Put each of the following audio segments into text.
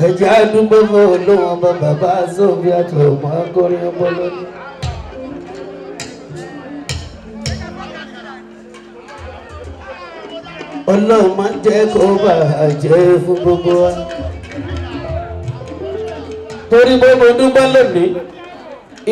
ẹjẹ àdúgbò olóhùn ọmọ bàbá sófì àti ọmọ akọrin ọmọ lónìí. Ọlọ́run máa ń jẹ́ kó bàjẹ́ fún gbogbo wa. Torí pé mo dúpẹ́ lónìí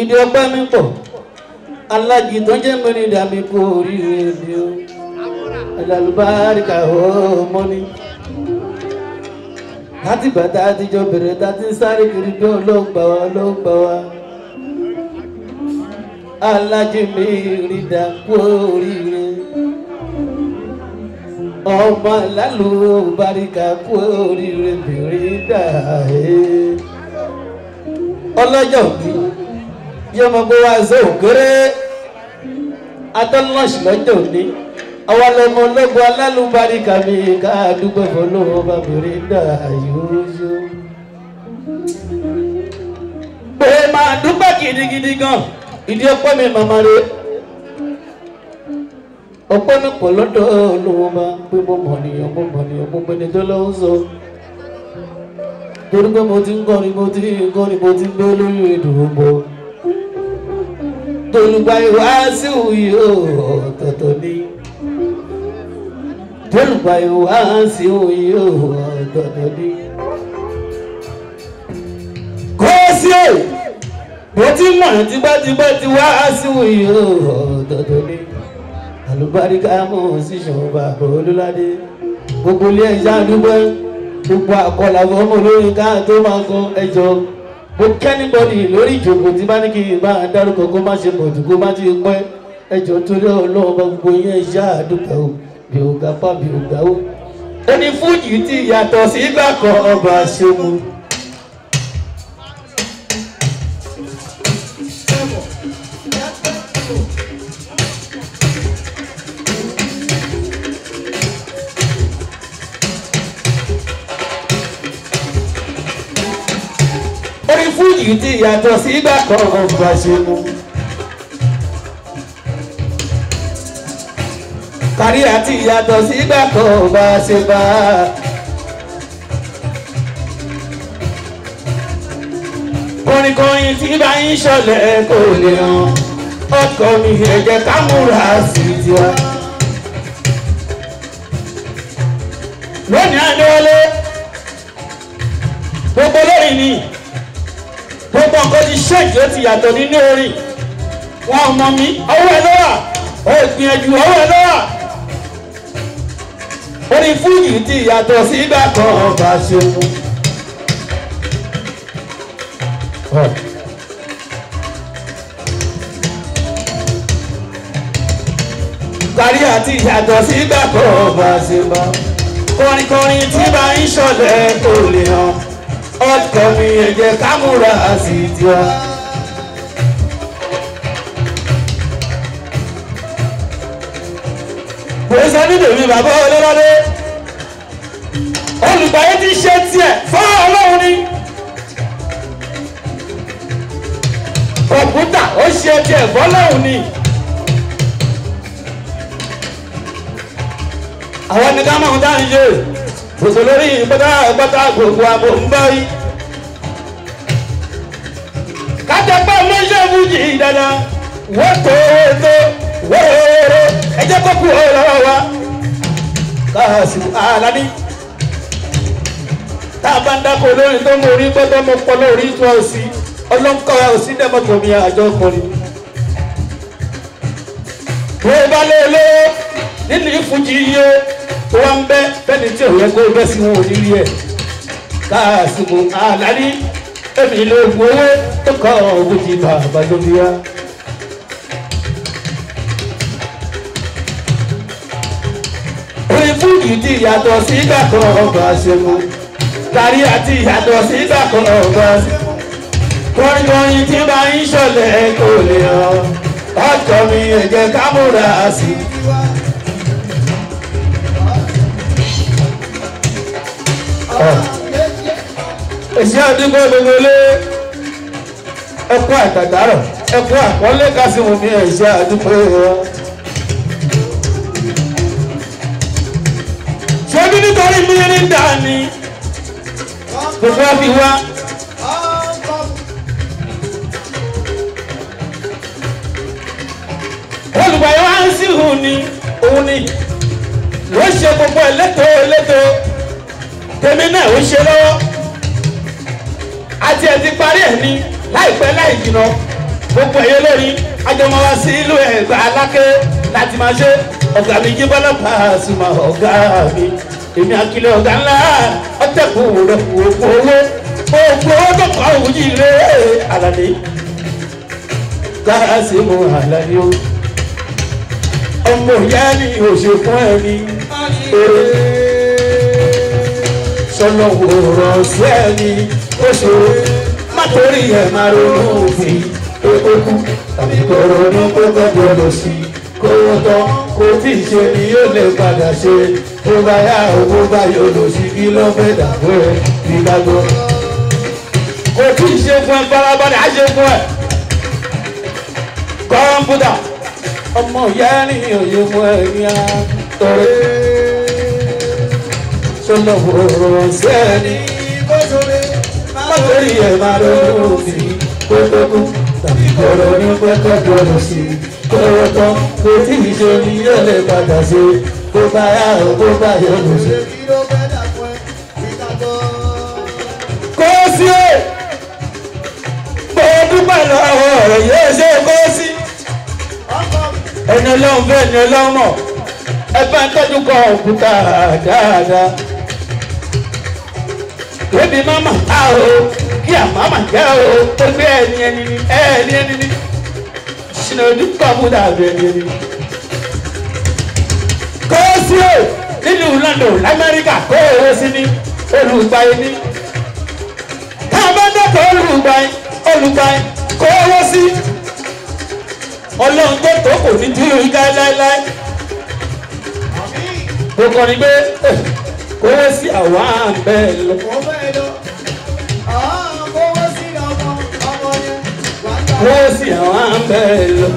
ìdí ọpẹ́ mi pọ̀ alájì tó jẹ́ mẹ́rin dà mí kú oríire mi o àlàlùbáríkà ó mọ́ni. Láti bàtà àtijọ́ bẹ̀rẹ̀ tàti sáré kiri bí ọlọ́gbà wa alájì mi rí dà kú oríire ọmọ àlàlùbáríkà kú oríire bẹ̀rẹ̀ dà ọlọ́jọ́ bí yọmọ bó wá ṣe òkèrè atọ́lọ́ṣì lọ́jọ́ òní àwọn ọmọ ológun alálùbáríkà mi ká dúpẹ́ fọlọ́wọ́ bá bẹ̀rẹ̀ dà yóyó. pé máa dúpẹ́ gidigidi gan ìdí ọpẹ́ mi màmá rẹ̀ ọpẹ́ mi pọ̀ lọ́dọ̀ olówó bá pé mo mọ̀ nìyàn mo gbẹni tó lọ́wọ́ sọ. Torí pé mo ti ń kọrin mo ti ń gbé lórí ìdùnnú tolùgbà ìwàásù yìí ọ̀tọ̀ọ̀tọ̀ ni tolùgbà ìwàásù yìí ọ̀tọ̀ọ̀tọ̀ ni. kò sí mo ti mọ̀ tipẹ́tipẹ́ ti wàásù yìí ọ̀tọ̀ọ̀tọ̀ ni. àlùbáríkà mọ̀ sí ṣọ̀bà Olúládé gbogbo ilé ẹ̀ṣá dúpẹ́ gbogbo àkọlà fọmọ lórí ká tó máa kan ẹjọ́ mo kẹ́nìbọ̀dì lórí ìjòkó tí bá ní kí n bá dárúkọ kó má ṣe pọ̀jù kó má ti pẹ́ ẹjọ́ torí Ọlọ́run bá gbogbo yẹn ṣá àdúgbò o bí o ga pa bí o gbà ó. ó ní fújì tí yàtọ̀ sí ìgbà kan ọba ṣẹ́mu. Fújì tí yàtọ̀ sí ìgbà kan ọba ṣe mú. Kárí àti yàtọ̀ sí ìgbà kan ọba ṣe bá. Kọrinkọrin tí bá ń ṣọlẹ̀ kò lè hàn. Ọkọ mi ẹ jẹ́ ká múra sí tiwa. Lónìí Adéwọlé gbogbo lórí ni. Gbogbo nǹkan ti ṣéèkì ó ti yàtọ̀ nínú orin wọn ọmọ mi ọwọ́ ẹ lọ́wọ́ ó gbìyànjú ọwọ́ ẹ lọ́wọ́ orin fújì ti yàtọ̀ sí ìgbà kan ọba ṣe mú. Kárí àti yàtọ̀ sí ìgbà kan ọba ṣe mọ́ kọrinkọrin tí bá ń ṣọlẹ̀ kò lè hàn. Ọkọ mi ẹ jẹ́ ká múra sí tiwa. Pèsè nídèmí bàbá Olúládé. Olùgbàyé ti ṣe tiẹ̀ fún Ọlọ́run ni. Òkúta ó ṣe tiẹ̀ fọ́lọ́run ni. Àwọn ni ká máa ń dá ń ṣe. Gbogbo lórí ìpátá gbogbo àbò ń bá yí. Kájọpá lóṣè fújì dandan wọ́n tó wọ́ọ́rọ́ ẹjẹ́ kó kú ọ̀rọ̀ wa. Káàsì Àlàní. Tá a bá ń dákọ̀ lórí tó mọ orí gbọ́dọ̀ mọ pọ̀ lórí tó ọ̀ sí ọlọ́nkọ́ òsì dẹ́mọ̀tò mi àjọ kọrin. Wo bá lé olówó nínú ìfújì yìí tó wá ń bẹ́ bẹ́ni tí òun yẹ kó bẹ́ sí wọn ò ní rí ẹ̀. Káàsì Àlàní èmi ló gbowó tó kọ́ ògùn ti bàbá tó bí wá. Orin fújì ti yàtọ̀ sí ìgbà kan ọba ṣe mú. Kárí àti yàtọ̀ sí ìgbà kan ọba ṣe mú. Kọrinkọrin tí bá ń ṣọlẹ̀ kò lè hàn. Ọkọ mi ẹ jẹ́ ká múra sí i. èsì àdúgbò gbogbo lé ẹkún àtàtàrọ̀ ẹkún àpọ́nlé kásìmù ní èsì àdúgbò wọn. ṣebí nítorí mírín dání gbogbo àbí wá. olùgbàyẹ wá ń sí òun ni ló ṣe gbogbo ẹlẹ́tò tèmi náà ó ṣe lọ́wọ́ àti ẹ̀ ti parí ẹ̀ ní láìpẹ́ láì jìnnà gbogbo ẹ̀yẹ lórí ajọmọ́wá sí ìlú Ẹ̀gbá Aláké láti máa ṣe ọ̀gá mi jí bọ́lá Pasuma ọ̀gá mi èmi Akílẹ̀ ọ̀gá ńlá ọ̀tẹ̀kùn rẹ̀ gbogbo owó tó kọ́ òjì rẹ̀ Àlàní gáàsì mú Àlàní o ọmọ ìyá ni òṣè fún ẹni sọlọ wòrán sí ẹni oṣù má torí ẹ máa ronú òfin ekú tàbí kọrọ ní kókó gbọ́dọ̀ sí kówó tán kó tí ì ṣe ni yóò lè padà ṣe tó bá yá owó bá yóò lò sí kí ló fẹ́ dàgbò ẹ bí dágbó kó tí ì ṣe fún ẹ balabalẹ̀ á ṣe fún ẹ kọ́ńpútà ọmọ ìyá ni òye mú ẹni á tọrẹ sọlọ wòrán sí ẹni má torí ẹ máa ronú òfin kókó tàbí kọ̀rọ̀ ní pẹ́pẹ́ gbọ́dọ̀ sí kọ́rọ̀ tán kò tí ì ṣe ní yóò lè padà ṣe kó bá yá o kó bá yọ lò ṣe. kó sí o mo dúpẹ́ lọ́wọ́ rẹ̀ yóò ṣe kó sí. ẹni ọlọ́run bẹ́ẹ̀ ni ọlọ́run mọ̀ ẹ bá ń tọ́jú kọ̀ǹpútà dáadáa. Ebi mama ta o, kí a mama jẹ́ o, ó gbé ẹni ni, ṣìnà ojú kọ̀ǹpútà ẹni ni. Kó sí o, nínú London, Lamẹ́ríkà, kó o sí ní olùgbàyé ní. Tá a bá dọ́kọ̀ olùgbàyé, kó o sí. Ọlọ́run tó kò ní dúró igá láéláé. Mo kàn ní pé kówó sí àwọn àbẹ̀ lọ. Kówó sí àwọn àbẹ̀ lọ.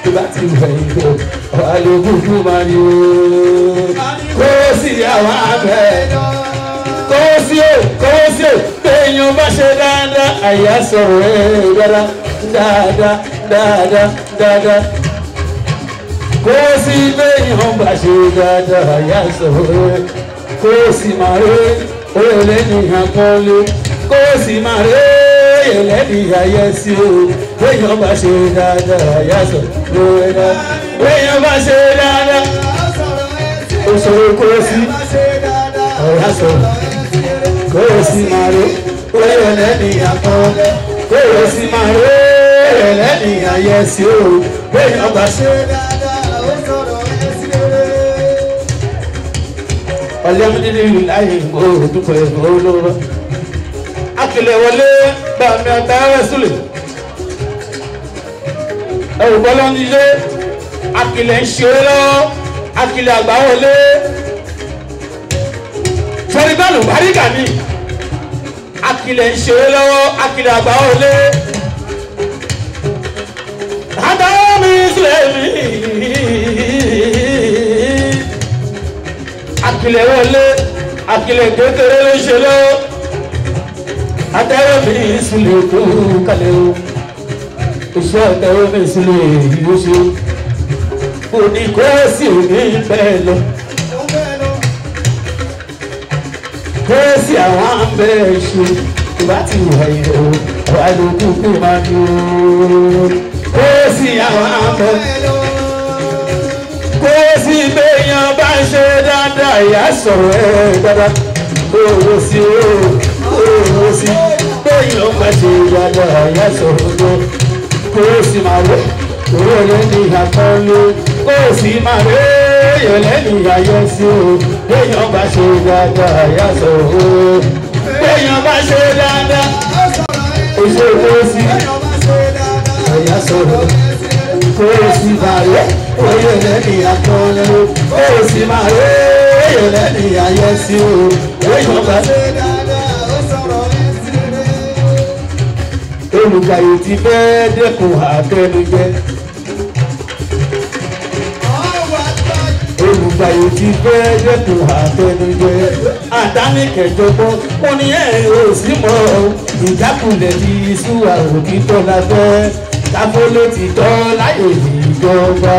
Tó bá ti wẹ̀ ìgbò, ọ̀hà ló kúkú máa ní o. Kówó sí àwọn àbẹ̀ lọ. Kówó sí o, téèyàn bá ṣe dáadáa, àyà sọ̀rọ̀ ẹ̀ dáadáa. Kó sí béèyàn bá ṣe dáadáa yá sọ̀rọ̀ kó sì máa rí ẹlẹ́nìyàn kan lé kó sì máa rí ẹlẹ́nìyàn yẹ sí o béèyàn bá ṣe dáadáa yá sọ̀rọ̀ ẹ̀dá béèyàn bá ṣe dáadáa ó sọ̀rọ̀ kó sí ọ̀yá sọ̀rọ̀ kó sì máa rí ẹlẹ́nìyàn kan lé kó sì máa rí ẹlẹ́nìyàn yẹ sí o béèyàn bá ṣe dáadáa. Ọlẹ́mídìrí láyé ìgbòho dúpẹ́ olóró. Akílẹ̀ wọlé bàmí àtàrà súlẹ̀. Ẹ̀rù bọ́lá ń ṣe Akílẹ̀ ń ṣeré lọ́wọ́. Akílẹ̀ àgbà wọlé. Sẹ́ríbẹ́lù Bàríkà ni. Akílẹ̀ ń ṣeré lọ́wọ́. Akílẹ̀ àgbà wọlé. Àtàrà mi sílẹ̀ mi. Akílẹ̀ wọlé, Akílẹ̀ kékeré ló ṣe lọ. Àtàrà mi sílẹ̀ kó kalẹ̀ o. Iṣẹ́ àtàrà mi sílẹ̀ yìí ó ṣe. Òní kó sì òní bẹ́ẹ̀ lọ. Kó sì àwọn abẹ́ ṣe. Ìbá ti wà yìí o, àwọn àlòkù pé máa ní o. Kó sì àwọn abẹ́ kó sì béèyàn bá ń ṣe dáadáa ìyá sọ̀rọ̀ ẹ̀ dáadáa owó sí béèyàn bá ṣe dáadáa ìyá sọ̀rọ̀ lọ kó sì máa rẹ̀ owó lẹ́ni àkọlé kó sì máa rẹ̀ èèyàn lẹ́ni àyẹ̀ sí o béèyàn bá ṣe dáadáa ìyá sọ̀rọ̀ béèyàn bá ṣe dáadáa òṣèlú sí ìyá sọ̀rọ̀ kó sì máa rẹ̀ oyè lẹ́ni àkọlé kó sì máa rẹ̀ èèyàn lẹ́ni àyẹ̀ sí o béèyàn bá ṣe dáadáa olùgbàyè ti fẹ́ dẹ́kun àtẹnujẹ. Olùgbàyè ti fẹ́ dẹ́kun àtẹnujẹ. Àdánìkẹjọgbọ́n mo ní ẹ̀ ò sí mọ́ ìjákulẹ̀ ti ìṣúwà òtítọ́ la fẹ́ káfólé ti tọ́ láyé ìjọba.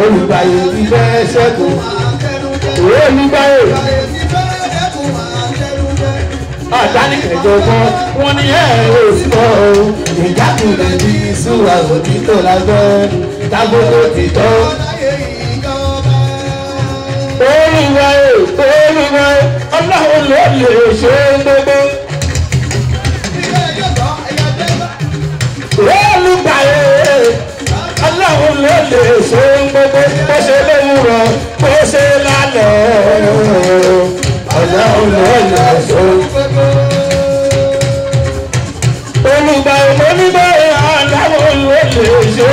Olùgbàyè ti fẹ́ ṣẹ́gun. Olùgbàyè àdánìkẹjọgbọ́n mo ní ẹ̀ ò sí mọ́ ìjákulẹ̀ ti ìṣúwà òtítọ́ la fẹ́ káfólé ti tọ́. Olùgbàyè Ọlọ́run ló lè ṣe gbogbo. Olùgbàyè Ọlọ́run ló lè ṣe gbogbo. Bó ṣe lówùrọ̀ bó ṣe lálẹ́ Ọlọ́run ló lè ṣe gbogbo. Olùgbàyè Ọlọ́run ló lè ṣe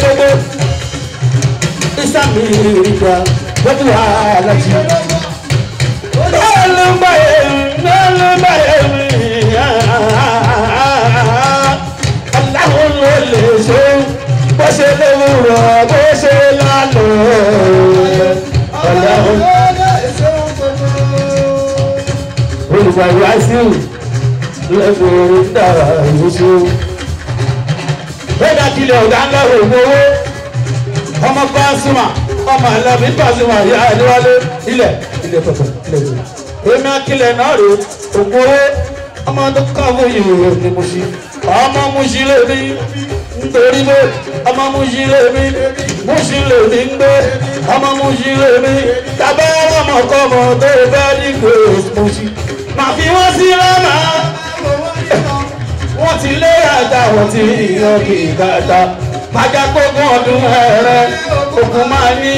gbogbo. Isami ìgbà lọ́dún alájí. Olùgbàyè Ọlọ́run ló lè ṣe bó ṣe lówùrọ̀ bó ṣe lálẹ́ Ọlọ́run. Olùgbàyè Wàsíù lẹ́gbẹ̀ẹ́ dára ìwúṣọ. Bẹ́ẹ̀ kílẹ̀ ọ̀gá ńlá ògbó owó. Ọmọ Pasuma ọmọ Alábí Pasuma ìyá Adéwálé ilẹ̀ pẹ̀pẹ̀ ilẹ̀ ìwé. Èmi akílẹ̀ náà rè ògbó owó ọmọ tó káwọ́ ìròyìn ní Mùṣí. Ọmọ Mùṣí lè ní nítorí pé ọmọ Mùṣí lè ní Mùṣí lè ní gbé ọmọ Mùṣí lè ní tàbá ọmọkọ́mọ tó bá ní gbé Mùṣí. Màá fi wọ́n sí lọ́nà wọ́n ti lé àdá wọ́n ti yan kì í dáadáa. Májà gbogbo ọdún ẹ̀rẹ́ òkun máa ní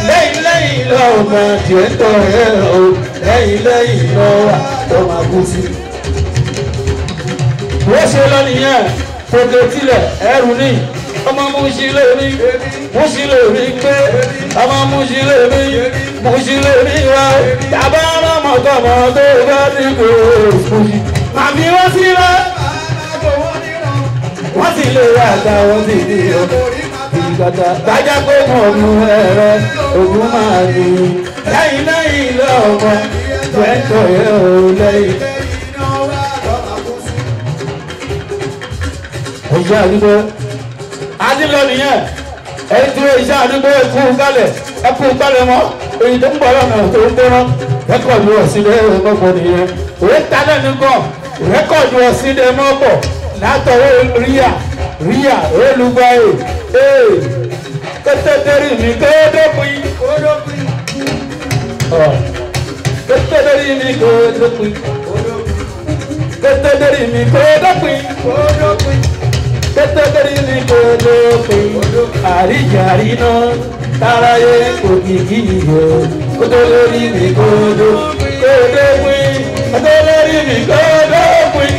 lẹ́yìn lọ́ọ̀mọ tiẹ̀ tọ́ ẹ̀rọ o lẹ́yìn lọ́wọ́ tó máa kú sí. Wọ́n ṣe lọ nìyẹn kòkè tilẹ̀ ẹrù ní ọmọ Mùṣí lè rí Mùṣí lè rí gbé ọmọ Mùṣí lè rí Mùṣí lè rí wá tàbá ọmọkọ̀mọ tó bá ní kò Mùṣí. Màmí wọ́n sí lọ wọ́n ti lè wá àgbà wọ́n ti di ìgbàgbà bájá pé wọ́n mú ẹ̀rọ ògùn máa ní lẹ́yìn lọ́mọ pẹ̀tọ́ ẹ̀ ò lẹ́yìn. Ìṣe àdúgbò adílọ nìyẹn ẹni tí iṣẹ́ àdúgbò ẹkú kálẹ̀ mọ́ èyí tó ń bọ̀ lọ́nà tó ń gbóná rẹ́kọ̀dù ọ̀sílẹ̀ mọ́pọ̀ nìyẹn òwe tálẹ̀ nìkan rẹ́kọ̀dù ọ̀sílẹ̀ mọ́pọ̀ látọwọ́ ríà Olùgbàyè kẹtẹtẹrì mi kódópin kẹtẹtẹrì mi kódópin kẹtẹtẹrì mi kódópin kẹtẹtẹrì mi kódópin àríjàrí náà táráyé òkìkí yìí kódólórí mi kódópin kódólórí mi kódópin.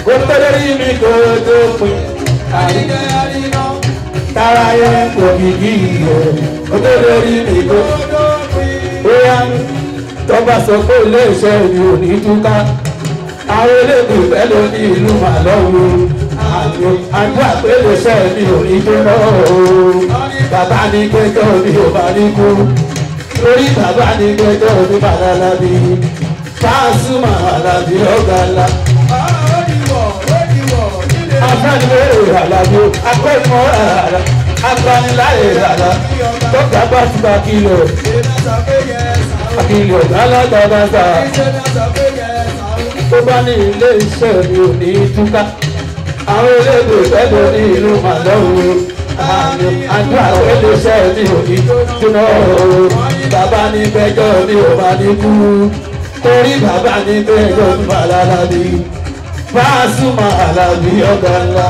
Kótólérí mi kódópin táráyé òkìkí yìí kótólérí mi kódópin. Bóyá tọ́ba sọ pé iléeṣẹ́ mi ò ní túká àwọn eléèdè fẹ́ ló ní ìlú màlọ́wọ́ àdúrà pé iléeṣẹ́ mi ò ní jóná o. Bàbá ní gbẹ́jọ́ mi ò bá ní kú torí bàbá ní gbẹ́jọ́ mi bàbá Alábí Pasuma Alábí ọ̀gá ńlá. Afẹ́nilé Alábí akọ́nimọ̀ àrà agbaniláyè àrà tọ́ka bá ti bá kìlọ̀ àkìlọ̀ alágbàdàgbà tó bá ní ilé iṣẹ́ mi ò ní túká àwọn eléèdè fẹ́lẹ̀ ní ìlú màlọ́wọ́ àdúrà ilé iṣẹ́ mi ò ní túná bàbá ní gbẹ́jọ́ mi ò bá ní kú torí bàbá ní gbẹ́jọ́ mi bàlá Alábí Pasuma Alábí ọ̀gá ńlá.